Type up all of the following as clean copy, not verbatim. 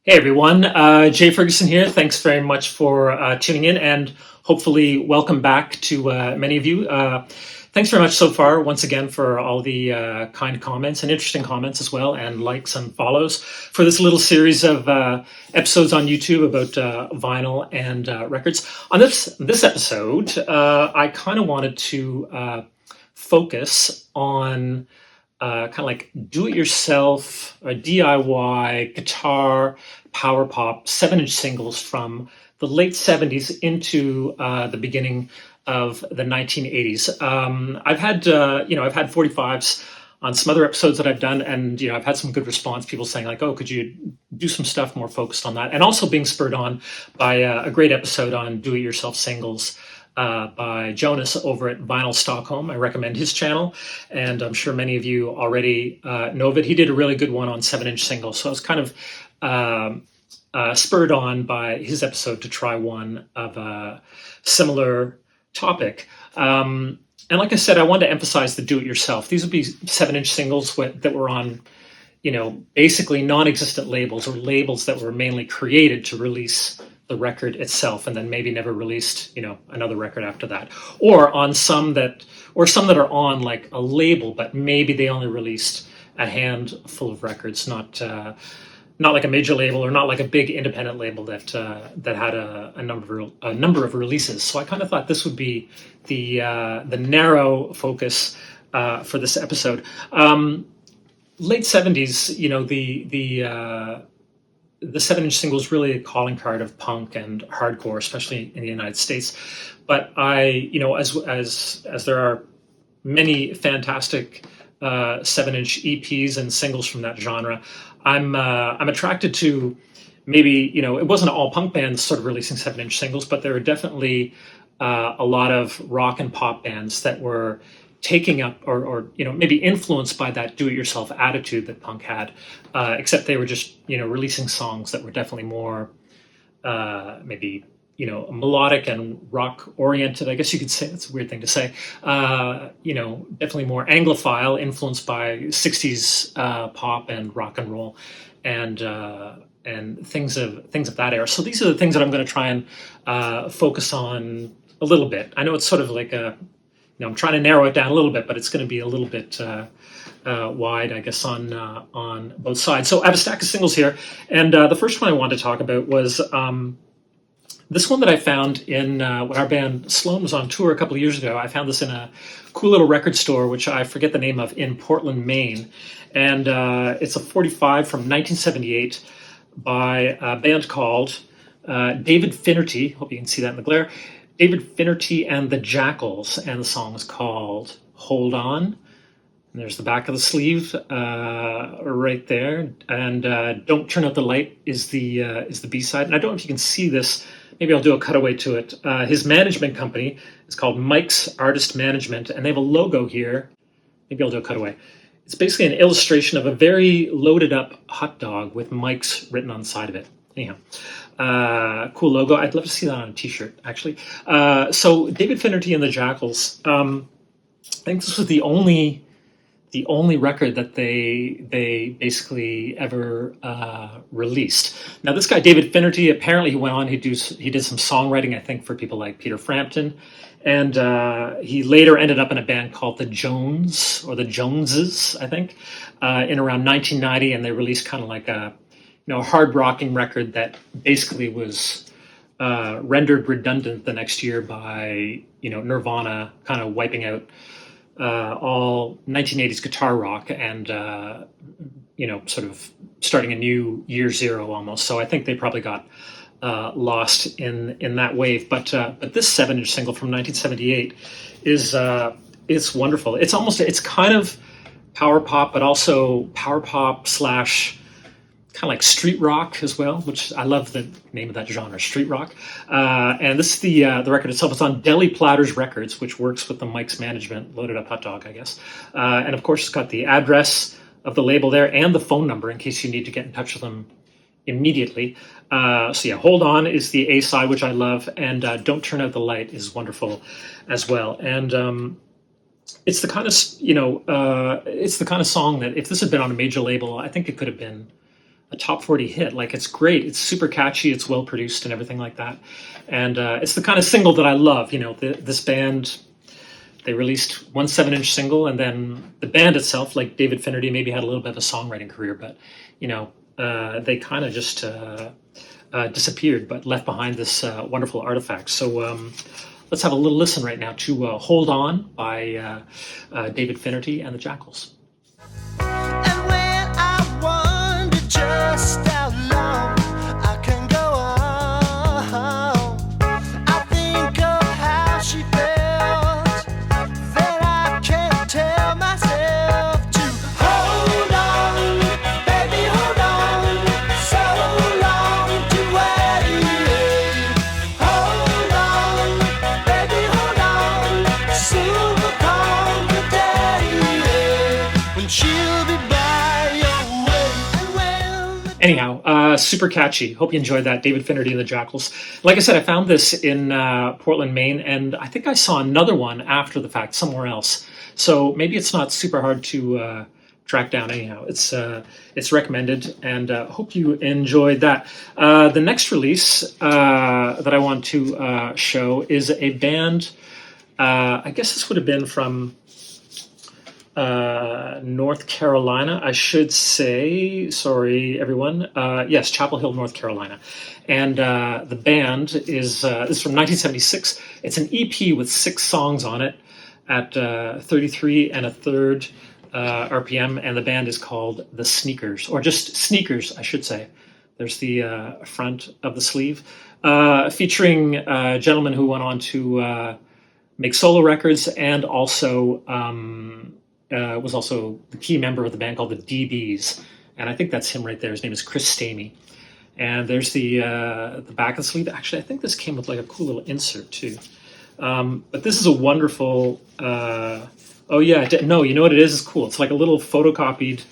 Hey everyone, Jay Ferguson here. Thanks very much for tuning in, and hopefully welcome back to many of you. Thanks very much so far, once again, for all the kind comments and interesting comments as well, and likes and follows for this little series of episodes on YouTube about vinyl and records. On this episode, I kind of wanted to focus on kind of like do-it-yourself or DIY guitar power pop 7-inch singles from the late 70s into the beginning of the 1980s. I've had I've had 45s on some other episodes that I've done, and I've had some good response. People saying like, "Oh, could you do some stuff more focused on that?" And also being spurred on by a great episode on do-it-yourself singles by Jonas over at Vinyl Stockholm. I recommend his channel, and I'm sure many of you already know of it. He did a really good one on 7-inch singles, so I was kind of spurred on by his episode to try one of a similar topic. And like I said, I wanted to emphasize the do-it-yourself. These would be 7-inch singles that were on, basically non-existent labels, or labels that were mainly created to release the record itself, and then maybe never released, another record after that, or on some that are on like a label, but maybe they only released a handful of records, not like a major label, or not like a big independent label that had a number of releases. So I kind of thought this would be the narrow focus for this episode. Late 70s, the 7-inch single is really a calling card of punk and hardcore, especially in the United States. But as there are many fantastic 7-inch EPs and singles from that genre, I'm attracted to maybe, it wasn't all punk bands sort of releasing 7-inch singles, but there were definitely a lot of rock and pop bands that were taking up or maybe influenced by that do-it-yourself attitude that punk had, except they were just releasing songs that were definitely more maybe melodic and rock oriented, I guess you could say. That's a weird thing to say. Definitely more Anglophile, influenced by 60s pop and rock and roll and things of that era. So these are the things that I'm going to try and focus on a little bit. I know it's sort of like I'm trying to narrow it down a little bit, but it's going to be a little bit wide, I guess, on both sides. So I have a stack of singles here, and the first one I wanted to talk about was this one that I found in when our band Sloan was on tour a couple of years ago. I found this in a cool little record store, which I forget the name of, in Portland, Maine, and it's a 45 from 1978 by a band called David Finerty. Hope you can see that in the glare. David Finerty and the Jackals, and the song is called Hold On. And there's the back of the sleeve right there. And Don't Turn Out the Light is the B-side. And I don't know if you can see this. Maybe I'll do a cutaway to it. His management company is called Mike's Artist Management, and they have a logo here. Maybe I'll do a cutaway. It's basically an illustration of a very loaded up hot dog with Mike's written on the side of it. Anyhow, cool logo. I'd love to see that on a t-shirt, actually. So David Finerty and the Jackals, I think this was the only record that they basically ever released. Now, this guy David Finerty, apparently he went on, he did some songwriting, I think, for people like Peter Frampton, and he later ended up in a band called the Jones, or the Joneses, I think, in around 1990, and they released kind of like a hard rocking record that basically was rendered redundant the next year by Nirvana kind of wiping out all 1980s guitar rock and sort of starting a new year zero almost. So I think they probably got lost in that wave. But this 7-inch single from 1978 is wonderful. It's kind of power pop, but also power pop / kind of like street rock as well, which I love the name of that genre, street rock. And this is the record itself. It's on Deli Platters Records, which works with the Mike's Management, loaded up hot dog, I guess. And of course, it's got the address of the label there and the phone number in case you need to get in touch with them immediately. So yeah, Hold On is the A side, which I love, and Don't Turn Out the Light is wonderful as well. And it's the kind of it's the kind of song that if this had been on a major label, I think it could have been a top 40 hit. Like, it's great. It's super catchy. It's well produced and everything like that. And it's the kind of single that I love. You know, this band, they released one 7-inch single, and then the band itself, like David Finerty, maybe had a little bit of a songwriting career, but, you know, they kind of just disappeared, but left behind this wonderful artifact. So let's have a little listen right now to Hold On by David Finerty and the Jackals. And when I wonder just how long I can go on, I think of how she felt, that I can't tell myself to hold on, baby, hold on, so long to wait. Hold on, baby, hold on, soon will come the day when she'll be by your way. And when Anyhow, super catchy. Hope you enjoyed that. David Finerty and the Jackals. Like I said, I found this in Portland, Maine, and I think I saw another one after the fact somewhere else. So maybe it's not super hard to track down. Anyhow, it's recommended, and hope you enjoyed that. The next release that I want to show is a band. I guess this would have been from North Carolina, I should say. Sorry, everyone. Yes, Chapel Hill, North Carolina. And the band is from 1976. It's an EP with 6 songs on it at 33 1/3 RPM, and the band is called The Sneakers, or just Sneakers, I should say. There's the front of the sleeve, featuring a gentleman who went on to make solo records, and also was also the key member of the band called the DBs, and I think that's him right there. His name is Chris Stamey. And there's the back of the sleeve. Actually, I think this came with like a cool little insert too. But this is a wonderful. Oh yeah, no, you know what it is? It's cool. It's like a little photocopied,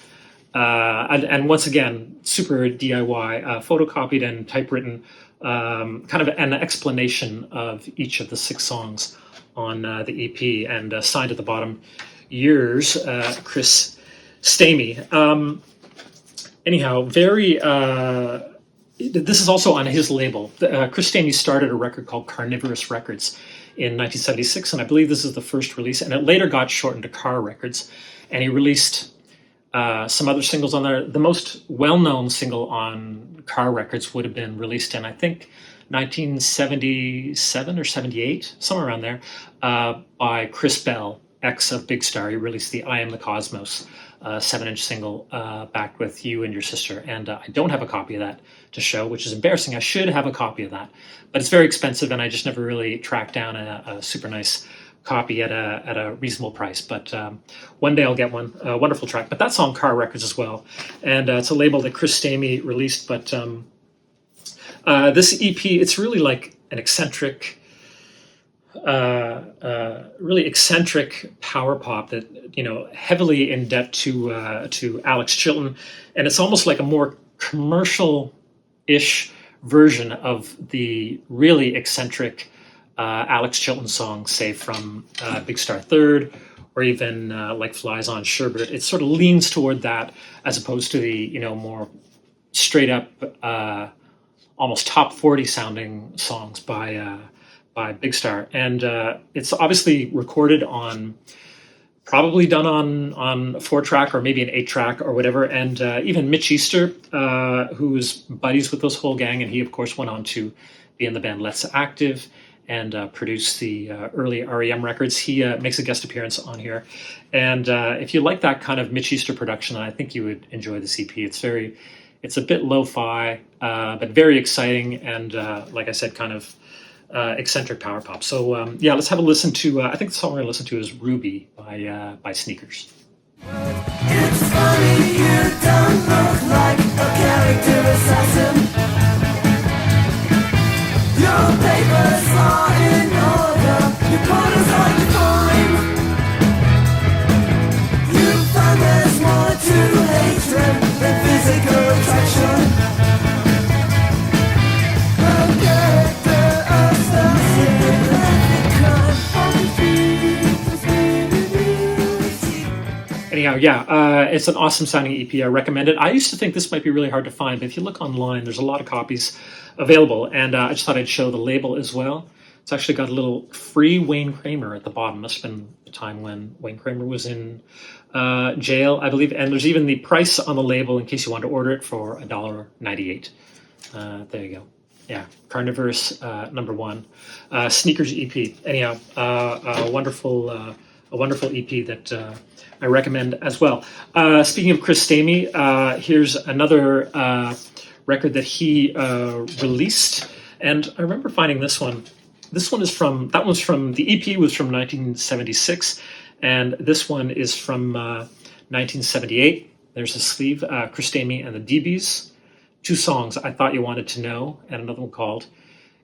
and once again, super DIY, photocopied and typewritten, kind of an explanation of each of the 6 songs on the EP, and signed at the bottom, yours, Chris Stamey. Anyhow, very. This is also on his label. Chris Stamey started a record called Carnivorous Records in 1976, and I believe this is the first release, and it later got shortened to Car Records, and he released some other singles on there. The most well-known single on Car Records would have been released in, I think, 1977 or 78, somewhere around there, by Chris Bell, ex of Big Star. He released the I Am the Cosmos 7-inch single, Back With You and Your Sister, and I don't have a copy of that to show, which is embarrassing. I should have a copy of that, but it's very expensive, and I just never really tracked down a super nice copy at a reasonable price. But one day I'll get one. Wonderful track, but that's on Car Records as well, and it's a label that Chris Stamey released. But this EP, it's really like an eccentric, really eccentric power pop that, you know, heavily in debt to Alex Chilton, and it's almost like a more commercial-ish version of the really eccentric Alex Chilton song, say from Big Star Third, or even like Flies on Sherbert. It sort of leans toward that, as opposed to the, you know, more straight up, almost top 40 sounding songs by Big Star. And it's obviously recorded on, probably done on 4-track or maybe an 8-track or whatever. And even Mitch Easter, who's buddies with this whole gang, and he of course went on to be in the band Let's Active and produce the early REM records. He makes a guest appearance on here. And if you like that kind of Mitch Easter production, I think you would enjoy this EP. It's a bit lo-fi, but very exciting, and like I said, kind of eccentric power pop. So yeah, let's have a listen to, I think the song we're going to listen to is Ruby by Sneakers. it's funny you don't look like a character assassin. Your papers are in order, your corners are defined. You find there's more to hatred than physical attraction. A character assassin, Anyhow, Anyhow, yeah, it's an awesome sounding EP. I recommend it. I used to think this might be really hard to find, but if you look online, there's a lot of copies available. And I just thought I'd show the label as well. It's actually got a little free Wayne Kramer at the bottom. Must have been the time when Wayne Kramer was in jail, I believe. And there's even the price on the label in case you want to order it for $1.98. There you go. Yeah, Carnivorous #1, Sneakers EP. Anyhow, a wonderful EP that I recommend as well. Speaking of Chris Stamey, here's another record that he released, and I remember finding this one. This one is from the EP was from 1976, and this one is from 1978. There's a sleeve, Chris Stamey and the DBs. 2 songs, I Thought You Wanted to Know, and another one called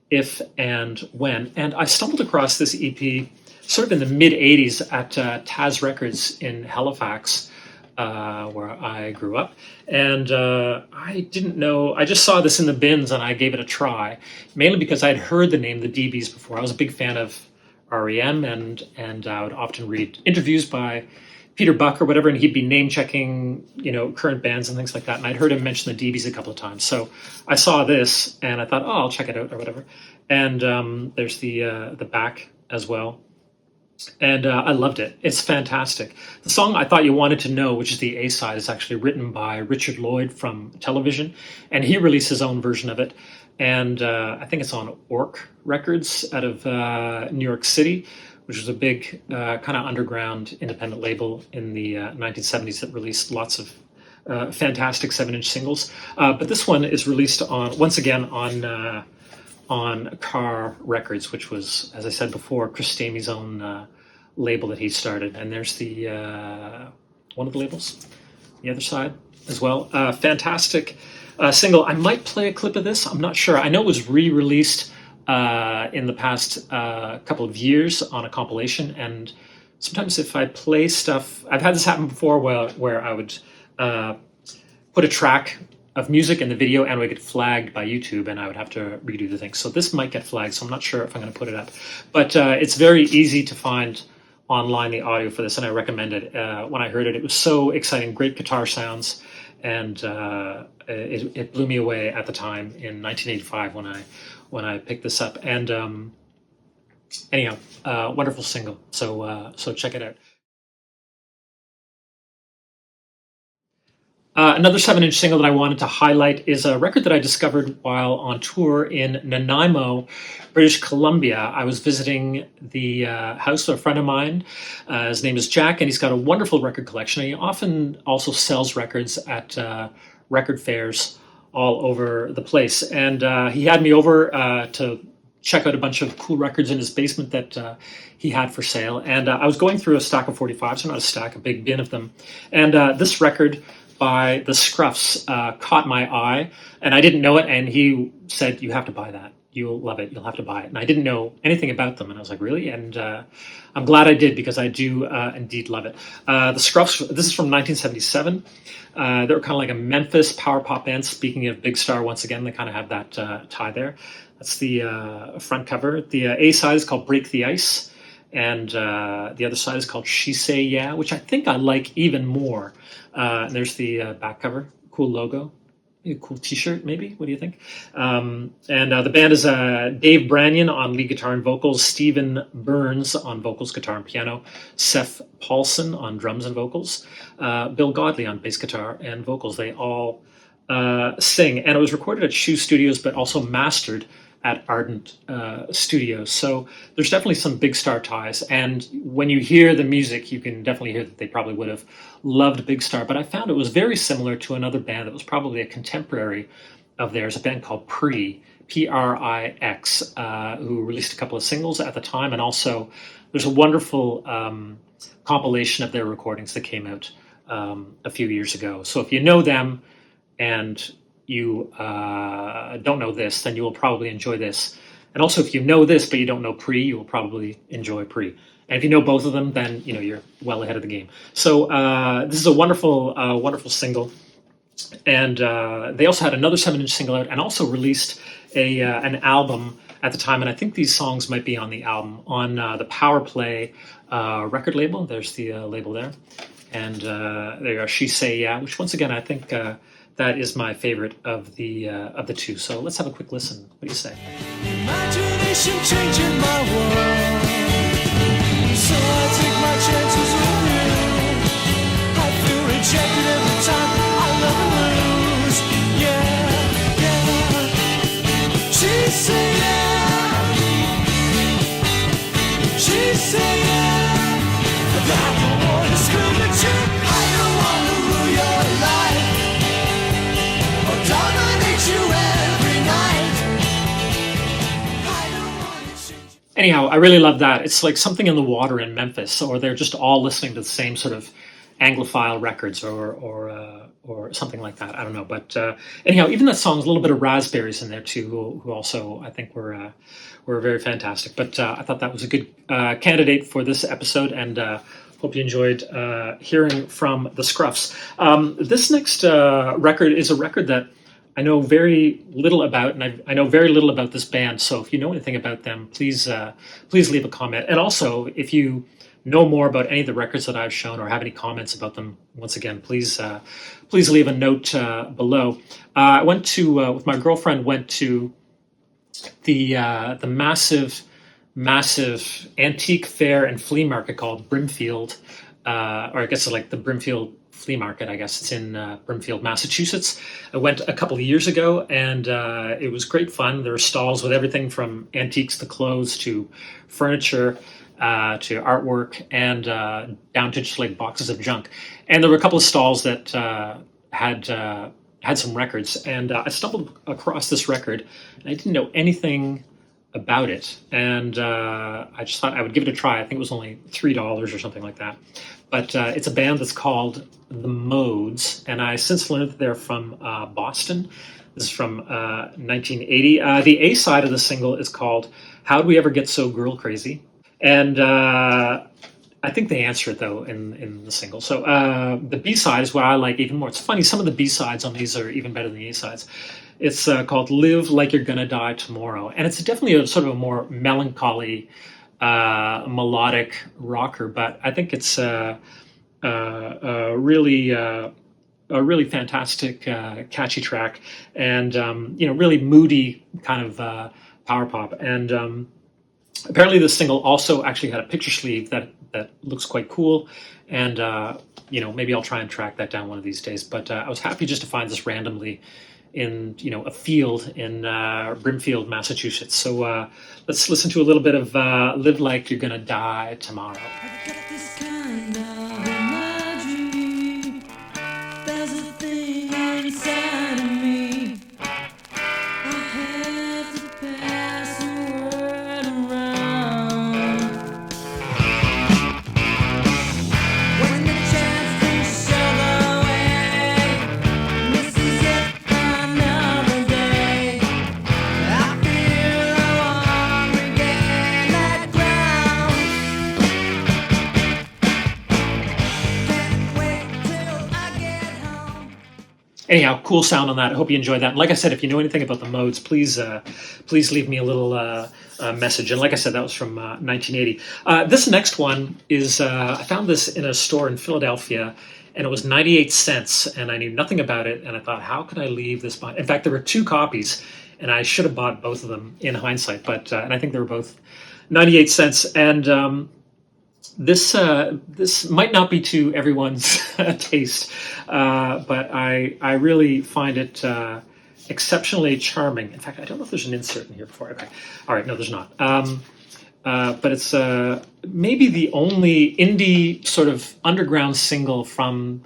If and When. And I stumbled across this EP sort of in the mid-'80s at Taz Records in Halifax, where I grew up. And I didn't know, I just saw this in the bins and I gave it a try, mainly because I'd heard the name The DBs before. I was a big fan of REM, and I would often read interviews by Peter Buck or whatever, and he'd be name-checking, current bands and things like that. And I'd heard him mention the DBs a couple of times. So I saw this and I thought, oh, I'll check it out or whatever. And there's the back as well. And I loved it. It's fantastic. The song I Thought You Wanted to Know, which is the A-side, is actually written by Richard Lloyd from Television, and he released his own version of it. And I think it's on Orc Records out of New York City, which was a big kind of underground independent label in the 1970s that released lots of fantastic 7-inch singles. But this one is released once again on Car Records, which was, as I said before, Chris Stamey's own label that he started. And there's the one of the labels, the other side as well. Fantastic single. I might play a clip of this. I'm not sure. I know it was re-released in the past couple of years on a compilation. And sometimes if I play stuff, I've had this happen before where I would put a track of music in the video and it would get flagged by YouTube and I would have to redo the thing. So this might get flagged, so I'm not sure if I'm going to put it up. But it's very easy to find online the audio for this, and I recommend it. When I heard it, it was so exciting, great guitar sounds, and it blew me away at the time in 1985 when I picked this up. And anyhow, wonderful single. So check it out. Another 7-inch single that I wanted to highlight is a record that I discovered while on tour in Nanaimo, British Columbia. I was visiting the house of a friend of mine. His name is Jack, and he's got a wonderful record collection. He often also sells records at record fairs all over the place. And he had me over to check out a bunch of cool records in his basement that he had for sale. And I was going through a stack of 45s, so not a stack, a big bin of them. And this record by the Scruffs caught my eye, and I didn't know it, and he said, you have to buy that. You'll love it. You'll have to buy it. And I didn't know anything about them, and I was like, really? And I'm glad I did, because I do indeed love it. The Scruffs, this is from 1977. They were kind of like a Memphis power pop band. Speaking of Big Star, once again, they kind of have that tie there. That's the front cover. The A-side is called Break the Ice, and the other side is called She Say Yeah, which I think I like even more. And there's the back cover, cool logo, maybe a cool t-shirt, maybe. What do you think? And the band is Dave Branyan on lead guitar and vocals, Stephen Burns on vocals, guitar, and piano, Seth Paulson on drums and vocals, Bill Godley on bass guitar and vocals. They all sing. And it was recorded at Shoe Studios, but also mastered at Ardent Studios. So there's definitely some Big Star ties. And when you hear the music, you can definitely hear that they probably would have loved Big Star. But I found it was very similar to another band that was probably a contemporary of theirs, a band called Prix, who released a couple of singles at the time. And also there's a wonderful compilation of their recordings that came out a few years ago. So if you know them and you don't know this, then you will probably enjoy this. And also, if you know this but you don't know Prix, you will probably enjoy Prix. And if you know both of them, then you're well ahead of the game. So this is a wonderful, wonderful single. And they also had another 7-inch single out, and also released an album at the time. And I think these songs might be on the album on the Power Play record label. There's the label there. And there you go, She Say Yeah, which once again, I think that is my favorite of the two. So let's have a quick listen. What do you say? Imagination changing my world, so I take my chances with you. I feel rejected every time I love and lose. Yeah, yeah. She say yeah, she say yeah. But I don't wanna scream at you. I don't wanna rule your life or dominate you every night. I don't wanna change. Anyhow, I really love that. It's like something in the water in Memphis, or they're just all listening to the same sort of Anglophile records, or something like that. I don't know, but anyhow, even that song's a little bit of Raspberries in there too, who also I think were very fantastic. But I thought that was a good candidate for this episode, and hope you enjoyed hearing from the Scruffs. This next record is a record that I know very little about, and I know very little about this band. So if you know anything about them, please leave a comment. And also, if you know more about any of the records that I've shown or have any comments about them, once again, please leave a note below. I went to with my girlfriend, went to the massive antique fair and flea market called Brimfield, or I guess it's like the Brimfield Flea Market. I guess it's in Brimfield, Massachusetts. I went a couple of years ago, and it was great fun. There were stalls with everything from antiques to clothes to furniture to artwork, and down to just like boxes of junk. And there were a couple of stalls that had some records, and I stumbled across this record, and I didn't know anything about it, and I just thought I would give it a try. I think it was only $3 or something like that. But it's a band that's called The Modes, and I since learned that they're from Boston. This is from 1980. The A side of the single is called How Do We Ever Get So Girl Crazy? And I think they answer it, though, in the single. So the B side is what I like even more. It's funny, some of the B sides on these are even better than the A sides. It's called Live Like You're Gonna Die Tomorrow. And it's definitely a sort of a more melancholy, melodic rocker, but I think it's a really fantastic, catchy track, and really moody kind of power pop. And apparently, this single also actually had a picture sleeve that looks quite cool, and maybe I'll try and track that down one of these days. But I was happy just to find this randomly in a field in Brimfield, Massachusetts. So let's listen to a little bit of "Live Like You're Gonna Die Tomorrow." I've got this kind of imagery. There's a thing inside of me. I have to pass the word around. When the chance to show the way misses yet another day, I feel I want to regain that ground. Can't wait till I get home. Anyhow, cool sound on that. I hope you enjoyed that. And like I said, if you know anything about the Modes, please leave me a little message. And like I said, that was from 1980. This next one is, I found this in a store in Philadelphia, and it was 98 cents, and I knew nothing about it, and I thought, how could I leave this behind? In fact, there were two copies, and I should have bought both of them in hindsight, but and I think they were both 98 cents. And this might not be to everyone's taste, but I really find it exceptionally charming. In fact, I don't know if there's an insert in here before. Okay, all right, no, there's not. But it's maybe the only indie sort of underground single from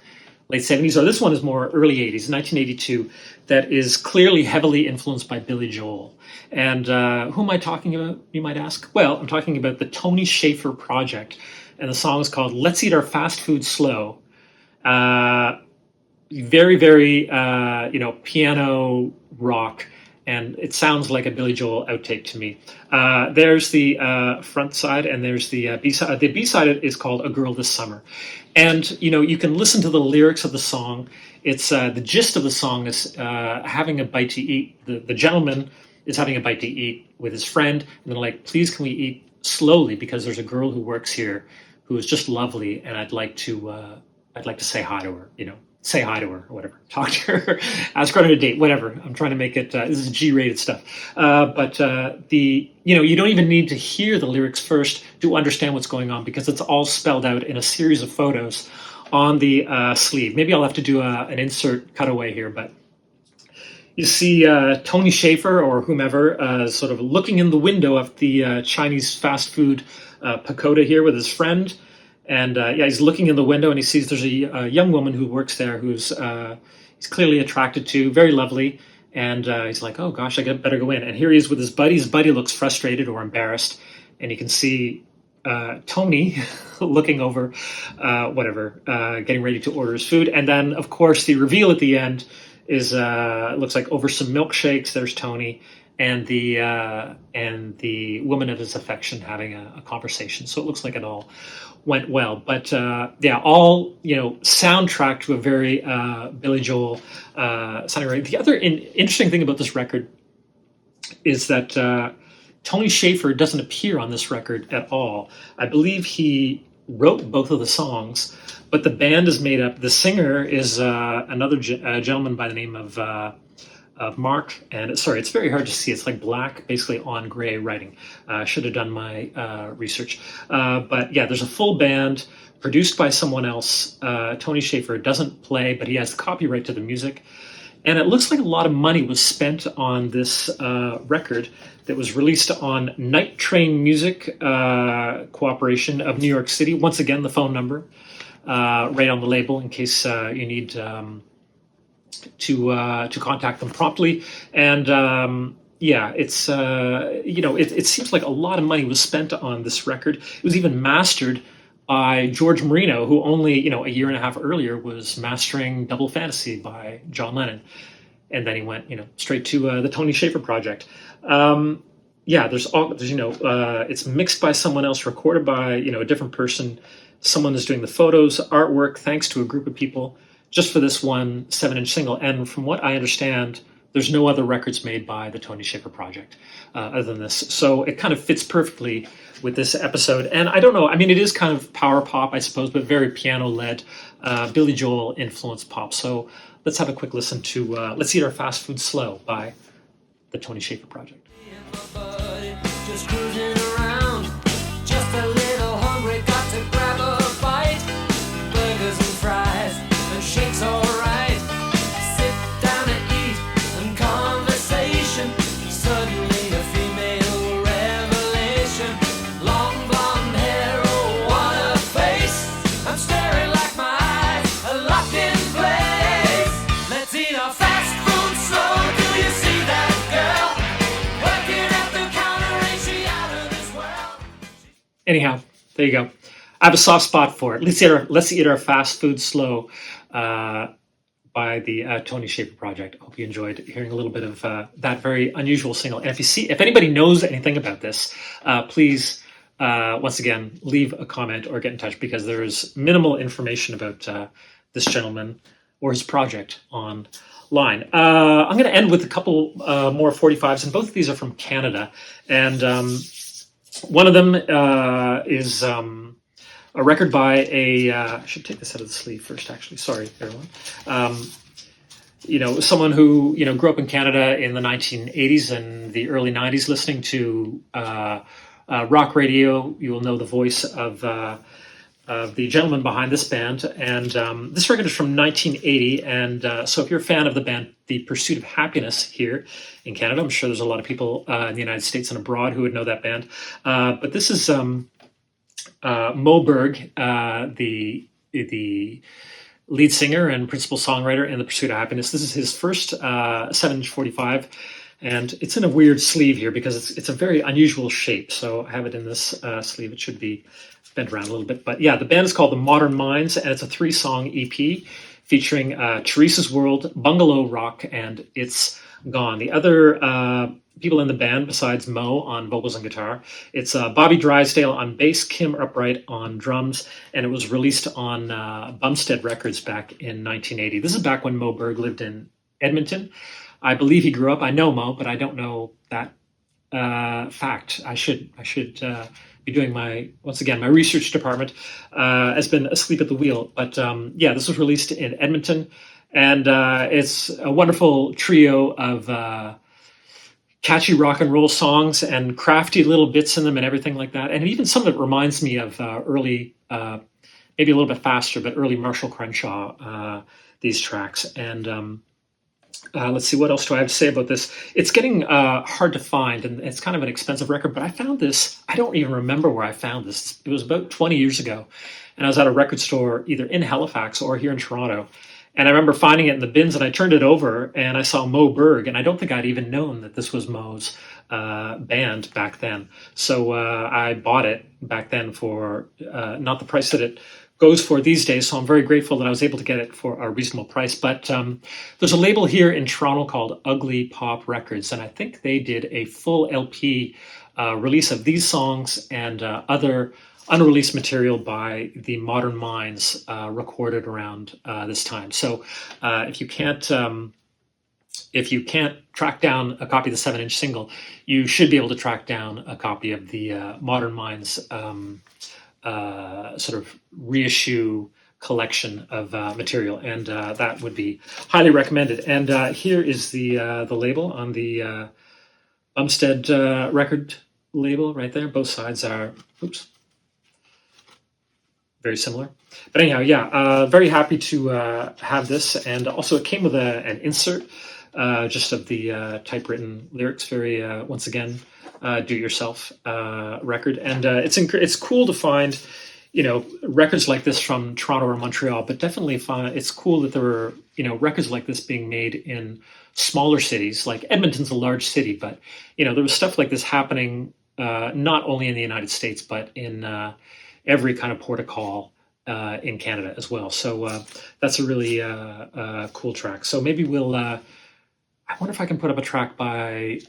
late 70s, or this one is more early 80s, 1982, that is clearly heavily influenced by Billy Joel. And who am I talking about, you might ask? Well, I'm talking about the Tony Schaefer Project, and the song is called Let's Eat Our Fast Food Slow. Very, very, piano rock, and it sounds like a Billy Joel outtake to me. There's the front side, and there's the B-side. The B-side is called A Girl This Summer. And, you can listen to the lyrics of the song. It's the gist of the song is having a bite to eat. The gentleman is having a bite to eat with his friend, and they're like, please, can we eat slowly, because there's a girl who works here who is just lovely, and I'd like to I'd like to say hi to her, say hi to her or whatever, talk to her, ask her on a date, whatever. I'm trying to make it, this is G-rated stuff. But you don't even need to hear the lyrics first to understand what's going on, because it's all spelled out in a series of photos on the sleeve. Maybe I'll have to do an insert cutaway here, but you see Tony Schaefer or whomever sort of looking in the window of the Chinese fast food pagoda here with his friend. And he's looking in the window and he sees there's a young woman who works there who's he's clearly attracted to, very lovely. And he's like, oh gosh, better go in. And here he is with his buddy. His buddy looks frustrated or embarrassed. And you can see Tony looking over, getting ready to order his food. And then, of course, the reveal at the end is looks like over some milkshakes, there's Tony and the woman of his affection having a conversation. So it looks like it all went well. But all soundtrack to a very Billy Joel sounding record. The other interesting thing about this record is that Tony Schaefer doesn't appear on this record at all. I believe he wrote both of the songs, but the band is made up. The singer is another gentleman by the name of Mark. And sorry, it's very hard to see. It's like black, basically on gray writing. I should have done my research. But yeah, there's a full band produced by someone else. Tony Schaefer doesn't play, but he has the copyright to the music. And it looks like a lot of money was spent on this record that was released on Night Train Music Cooperation of New York City. Once again, the phone number right on the label in case you need to contact them promptly. And it's it seems like a lot of money was spent on this record. It was even mastered by George Marino, who only a year and a half earlier was mastering Double Fantasy by John Lennon, and then he went straight to the Tony Schaefer project. It's mixed by someone else, recorded by a different person. Someone is doing the photos, artwork, thanks to a group of people, just for this one 7-inch single. And from what I understand, there's no other records made by the Tony Schaefer project other than this. So it kind of fits perfectly with this episode. And I don't know, I mean, it is kind of power pop, I suppose, but very piano-led, Billy Joel influenced pop. So let's have a quick listen to Let's Eat Our Fast Food Slow by the Tony Schaefer project. Just cruising around, just a little hungry, got to grab a bite. Burgers and fries and shakes, alright. Sit down and eat and conversation. Suddenly a female revelation. Long blonde hair, oh what a face. I'm staring like my eyes are locked in place. Let's eat our fast food slow. Do you see that girl? Working at the counter, ain't she out of this world? Anyhow, there you go. I have a soft spot for it. Let's eat our fast food slow by the Tony Schaefer project. I hope you enjoyed hearing a little bit of that very unusual single. And if anybody knows anything about this, please once again leave a comment or get in touch, because there is minimal information about this gentleman or his project online. I'm going to end with a couple more 45s, and both of these are from Canada. And one of them is a record by I should take this out of the sleeve first, actually. Sorry, everyone. Someone who, grew up in Canada in the 1980s and the early 90s, listening to rock radio. You will know the voice of the gentleman behind this band. And this record is from 1980. And so if you're a fan of the band The Pursuit of Happiness here in Canada, I'm sure there's a lot of people in the United States and abroad who would know that band. But this is Mo Berg, the lead singer and principal songwriter in The Pursuit of Happiness. This is his first 7-inch 45. And it's in a weird sleeve here because it's a very unusual shape. So I have it in this sleeve. It should be bent around a little bit. But yeah, the band is called The Modern Minds, and it's a 3-song EP featuring Teresa's World, Bungalow Rock, and It's Gone. The other people in the band, besides Mo on vocals and guitar, it's Bobby Drysdale on bass, Kim Upright on drums, and it was released on Bumstead Records back in 1980. This is back when Mo Berg lived in Edmonton. I believe he grew up. I know Mo, but I don't know that fact. I should be doing once again, my research department has been asleep at the wheel. But yeah, this was released in Edmonton, and it's a wonderful trio of catchy rock and roll songs and crafty little bits in them and everything like that. And even some of it reminds me of early, maybe a little bit faster, but early Marshall Crenshaw, these tracks. And let's see, what else do I have to say about this? It's getting hard to find, and it's kind of an expensive record, but I found this. I don't even remember where I found this. It was about 20 years ago, and I was at a record store either in Halifax or here in Toronto. And I remember finding it in the bins, and I turned it over, and I saw Mo Berg, and I don't think I'd even known that this was Mo's band back then. So I bought it back then for not the price that it goes for these days. So I'm very grateful that I was able to get it for a reasonable price. But there's a label here in Toronto called Ugly Pop Records, and I think they did a full LP release of these songs and other unreleased material by the Modern Minds recorded around this time. So if you can't track down a copy of the 7-inch single, you should be able to track down a copy of the Modern Minds sort of reissue collection of material, and that would be highly recommended. And here is the label on the Bumstead record label right there. Both sides are, oops, very similar. But anyhow, yeah, very happy to have this. And also it came with an insert just of the typewritten lyrics, very, once again, do-it-yourself record. And it's cool to find, records like this from Toronto or Montreal, but definitely it's cool that there were, records like this being made in smaller cities. Like Edmonton's a large city, but, there was stuff like this happening not only in the United States, but in every kind of port of call in Canada as well. So that's a really cool track. So maybe we'll, I wonder if I can put up a track by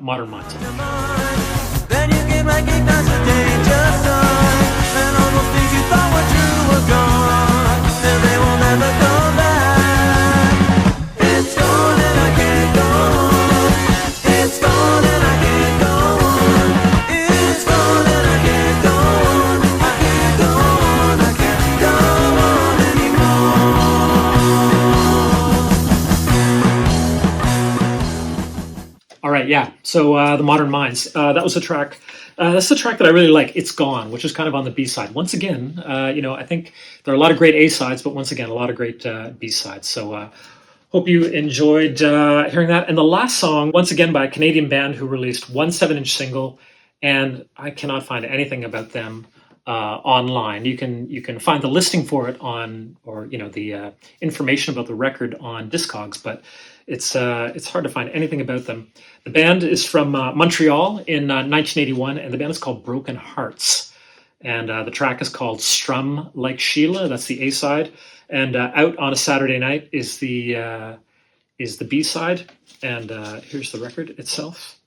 Modern Minds. Then you get like it does a danger sign, and all those things you thought were true were gone, and they will never come back. It's gone and I can't go on. It's gone and I can't go on. It's gone and I can't go on. I can't go on. I can't go on anymore. All right, yeah. So the Modern Minds, that was a track. That's the track that I really like. It's Gone, which is kind of on the B side. Once again, I think there are a lot of great A sides, but once again, a lot of great B sides. So hope you enjoyed hearing that. And the last song, once again, by a Canadian band who released one 7-inch single, and I cannot find anything about them online. You can find the listing for it on, or the information about the record on Discogs, but it's hard to find anything about them. The band is from Montreal in 1981, and the band is called Broken Hearts. And the track is called Strum Like Sheila. That's the A side. And Out on a Saturday Night is the B side. And here's the record itself.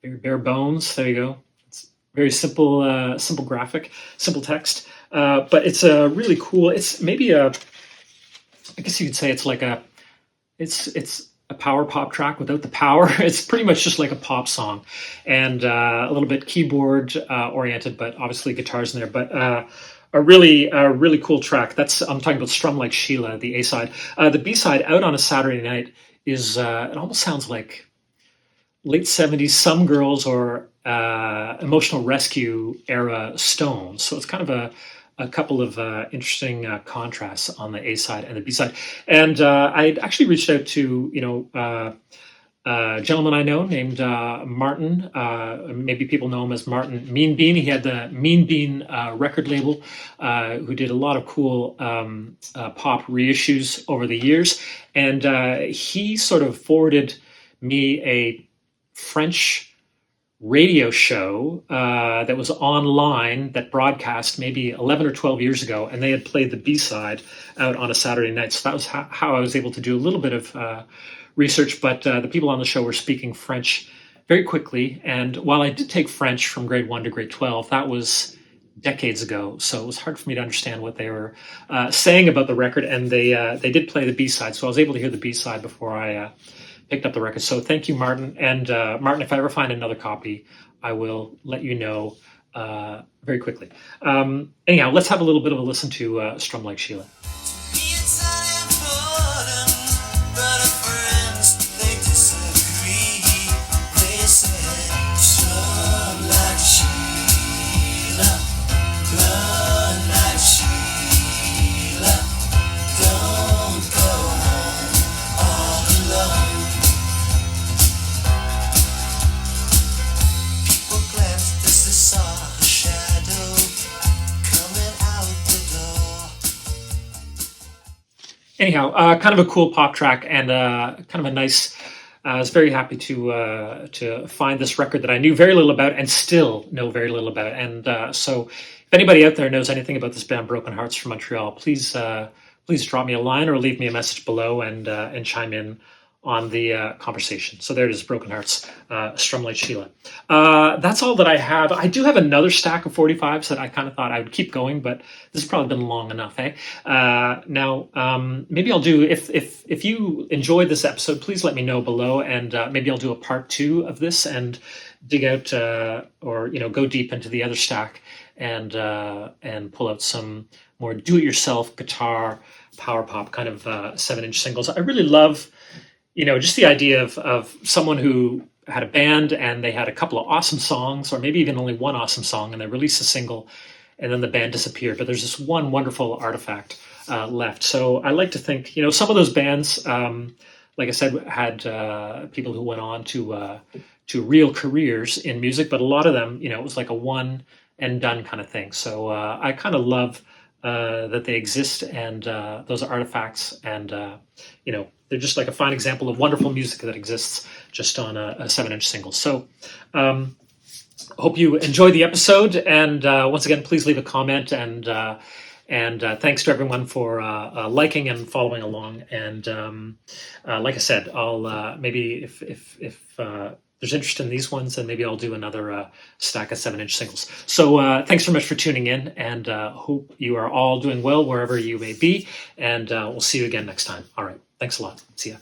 Very bare bones. There you go. It's very simple, simple graphic, simple text. But it's a really cool. It's maybe I guess you could say it's like it's a power pop track without the power. It's pretty much just like a pop song, and a little bit keyboard oriented, but obviously guitars in there. But a really cool track. I'm talking about Strum Like Sheila, the A side. The B side, Out on a Saturday Night, is it almost sounds like late 70s Some Girls or Emotional Rescue era Stones. So it's kind of a couple of interesting contrasts on the A side and the B side. And I actually reached out to, a gentleman I know named Martin. Maybe people know him as Martin Mean Bean. He had the Mean Bean record label, who did a lot of cool pop reissues over the years. And he sort of forwarded me a French radio show that was online that broadcast maybe 11 or 12 years ago, and they had played the B-side Out on a Saturday Night. So that was how I was able to do a little bit of research, but the people on the show were speaking French very quickly. And while I did take French from grade 1 to grade 12, that was decades ago, so it was hard for me to understand what they were saying about the record, and they did play the B-side, so I was able to hear the B-side before I picked up the record. So thank you, Martin. And Martin, if I ever find another copy, I will let you know very quickly. Anyhow, let's have a little bit of a listen to Strum Like Sheila. It's unimportant, but our friends, they disagree. They say, strum like Sheila, run like Sheila, don't go home all alone. People glanced as they saw her shadow coming out the door. Anyhow, kind of a cool pop track and kind of a nice. I was very happy to find this record that I knew very little about and still know very little about. And so, if anybody out there knows anything about this band, Broken Hearts from Montreal, please drop me a line or leave me a message below and chime in on the conversation. So there it is, Broken Hearts, Strum Like Sheila. That's all that I have. I do have another stack of 45s that I kind of thought I would keep going, but this has probably been long enough, eh? Now, maybe I'll do, if you enjoyed this episode, please let me know below, and maybe I'll do a part 2 of this and dig out or go deep into the other stack and pull out some more do-it-yourself guitar, power pop kind of 7-inch singles. I really love just the idea of someone who had a band and they had a couple of awesome songs, or maybe even only one awesome song, and they released a single and then the band disappeared. But there's this one wonderful artifact left. So I like to think, some of those bands, like I said, had people who went on to real careers in music, but a lot of them, it was like a one and done kind of thing. So I kind of love that they exist, and those artifacts, and they're just like a fine example of wonderful music that exists just on a 7-inch single. So hope you enjoyed the episode, and once again, please leave a comment, and thanks to everyone for liking and following along. And like I said, I'll maybe if there's interest in these ones, and maybe I'll do another stack of 7-inch singles. So thanks very much for tuning in, and hope you are all doing well wherever you may be, and we'll see you again next time. All right, thanks a lot. See ya.